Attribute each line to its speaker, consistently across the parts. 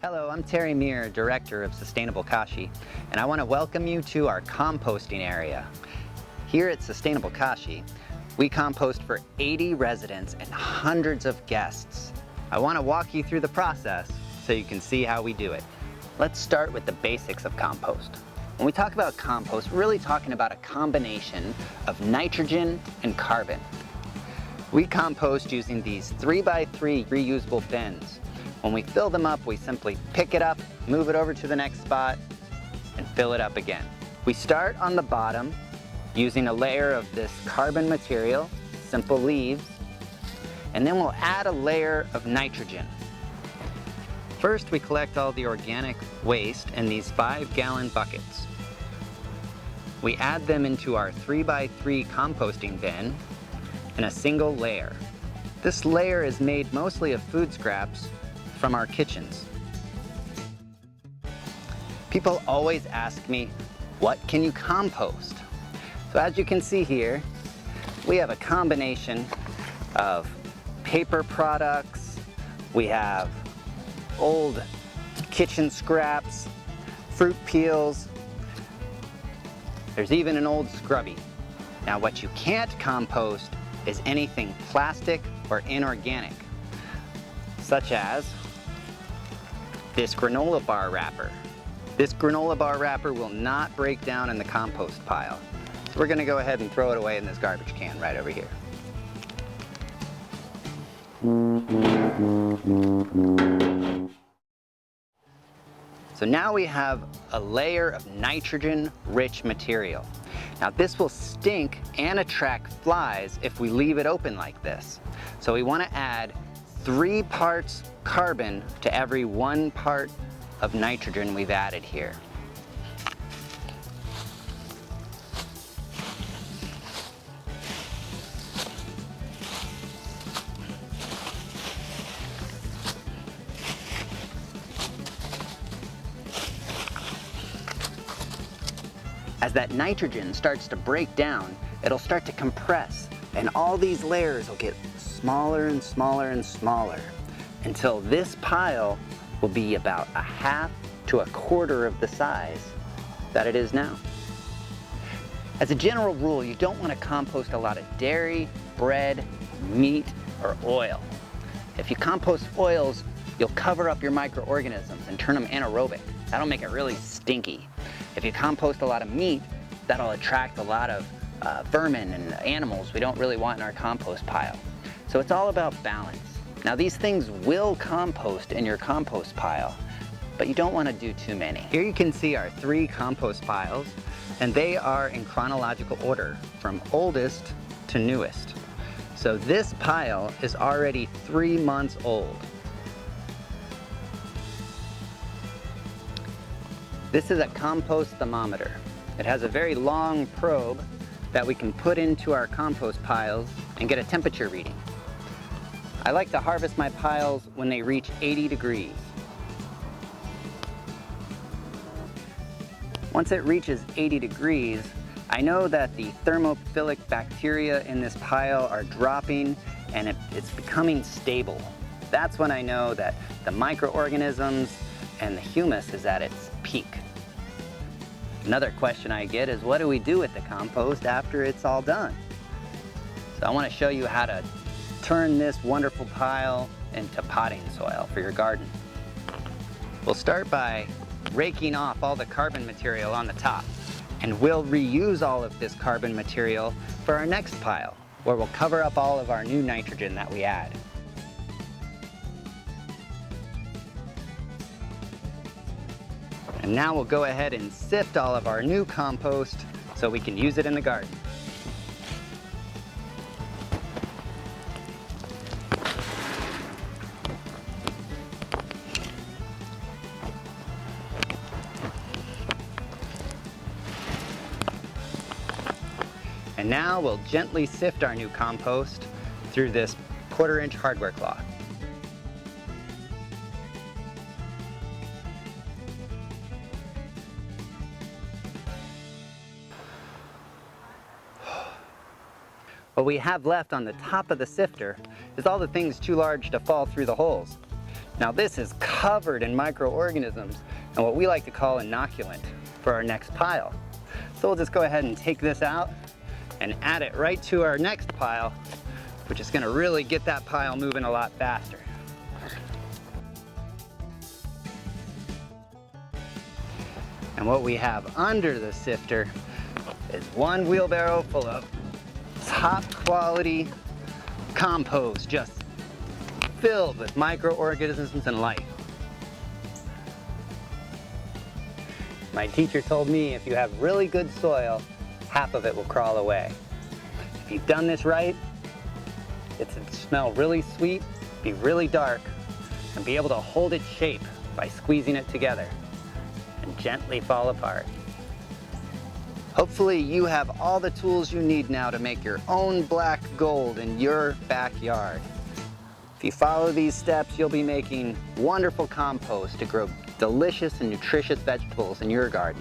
Speaker 1: Hello, I'm Terry Meir, Director of Sustainable Kashi, and I want to welcome you to our composting area. Here at Sustainable Kashi, we compost for 80 residents and hundreds of guests. I want to walk you through the process so you can see how we do it. Let's start with the basics of compost. When we talk about compost, we're really talking about a combination of nitrogen and carbon. We compost using these 3x3 reusable bins. When we fill them up, we simply pick it up, move it over to the next spot, and fill it up again. We start on the bottom using a layer of this carbon material, simple leaves, and then we'll add a layer of nitrogen. First, we collect all the organic waste in these 5-gallon buckets. We add them into our 3x3 composting bin in a single layer. This layer is made mostly of food scraps from our kitchens. People always ask me, what can you compost? So as you can see here, we have a combination of paper products, we have old kitchen scraps, fruit peels, there's even an old scrubby. Now what you can't compost is anything plastic or inorganic, such as this granola bar wrapper. This granola bar wrapper will not break down in the compost pile. So we're gonna go ahead and throw it away in this garbage can right over here. So now we have a layer of nitrogen-rich material. Now this will stink and attract flies if we leave it open like this. So we want to add 3 parts carbon to every 1 part of nitrogen we've added here. As that nitrogen starts to break down, it'll start to compress, and all these layers will get smaller and smaller and smaller until this pile will be about 1/2 to 1/4 of the size that it is now. As a general rule, you don't want to compost a lot of dairy, bread, meat, or oil. If you compost oils, you'll cover up your microorganisms and turn them anaerobic. That'll make it really stinky. If you compost a lot of meat, that'll attract a lot of vermin and animals we don't really want in our compost pile. So it's all about balance. Now these things will compost in your compost pile, but you don't want to do too many. Here you can see our 3 compost piles, and they are in chronological order from oldest to newest. So this pile is already 3 months old. This is a compost thermometer. It has a very long probe that we can put into our compost piles and get a temperature reading. I like to harvest my piles when they reach 80 degrees. Once it reaches 80 degrees, I know that the thermophilic bacteria in this pile are dropping and it's becoming stable. That's when I know that the microorganisms and the humus is at its peak. Another question I get is, what do we do with the compost after it's all done? So I want to show you how to turn this wonderful pile into potting soil for your garden. We'll start by raking off all the carbon material on the top, and we'll reuse all of this carbon material for our next pile, where we'll cover up all of our new nitrogen that we add. And now we'll go ahead and sift all of our new compost so we can use it in the garden. And now we'll gently sift our new compost through this 1/4-inch hardware cloth. What we have left on the top of the sifter is all the things too large to fall through the holes. Now this is covered in microorganisms and what we like to call inoculant for our next pile. So we'll just go ahead and take this out and add it right to our next pile, which is going to really get that pile moving a lot faster. And what we have under the sifter is one wheelbarrow full of top quality compost, just filled with microorganisms and life. My teacher told me if you have really good soil, half of it will crawl away. If you've done this right, it'll smell really sweet, be really dark, and be able to hold its shape by squeezing it together and gently fall apart. Hopefully you have all the tools you need now to make your own black gold in your backyard. If you follow these steps, you'll be making wonderful compost to grow delicious and nutritious vegetables in your garden.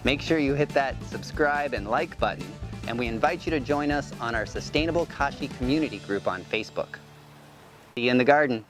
Speaker 1: Make sure you hit that subscribe and like button, and we invite you to join us on our Sustainable Kashi community group on Facebook. See you in the garden.